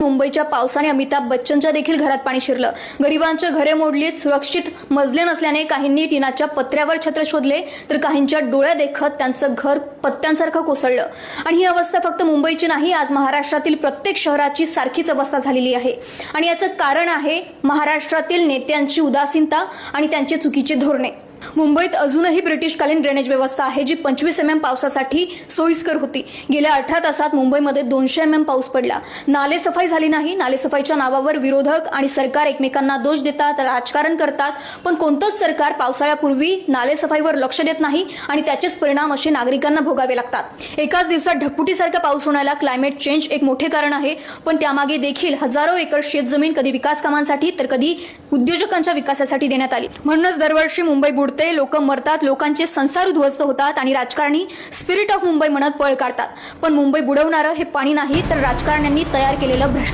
मुंबईच्या पावसाने अमिताभ बच्चनच्या देखील घरात पाणी शिरलं। गरिबांच्या घरे मोडलीत, सुरक्षित मजले नसल्याने काहींनी टिनाच्या पत्र्यावर छत्र शोधले, तर काहींच्या डोळ्या देखत त्यांचं घर पत्त्यांसारखं कोसळलं। आणि ही अवस्था फक्त मुंबईची नाही, आज महाराष्ट्रातील प्रत्येक शहराची सारखीच अवस्था झालेली आहे। आणि याचं कारण आहे महाराष्ट्रातील नेत्यांची उदासीनता आणि त्यांची चुकीची धोरणे। मुंबईत अजूनही ब्रिटिशकालीन ड्रेनेज व्यवस्था आहे, जी 25 mm पावसासाठी सोयीस्कर होती। गेल्या 18 तासात मुंबईमध्ये 200 mm पाऊस पडला। नाले सफाई झाली नाही। नाले सफाईच्या नावावर विरोधक आणि सरकार एकमेकांना दोष देतात, राजकारण करतात, पण कोणतंच सरकार पावसाळ्यापूर्वी नाले सफाईवर लक्ष देत नाही आणि त्याचेच परिणाम असे नागरिकांना भोगावे लागतात। एकाच दिवसात ढगफुटीसारखा पाऊस होण्याला क्लायमेट चेंज एक मोठे कारण आहे, पण त्यामागे देखील हजारो एकर शेतजमीन कधी विकास कामांसाठी तर कधी उद्योजकांच्या विकासासाठी देण्यात आली। म्हणूनच दरवर्षी मुंबई बुडते, लोक मरतात, लोकांचे संसार उद्ध्वस्त होतात आणि राजकारणी स्पिरिट ऑफ मुंबई म्हणत पळ काढतात। पण मुंबई बुडवणारं हे पाणी नाही, तर राजकारण्यांनी तयार केलेलं भ्रष्टाचार।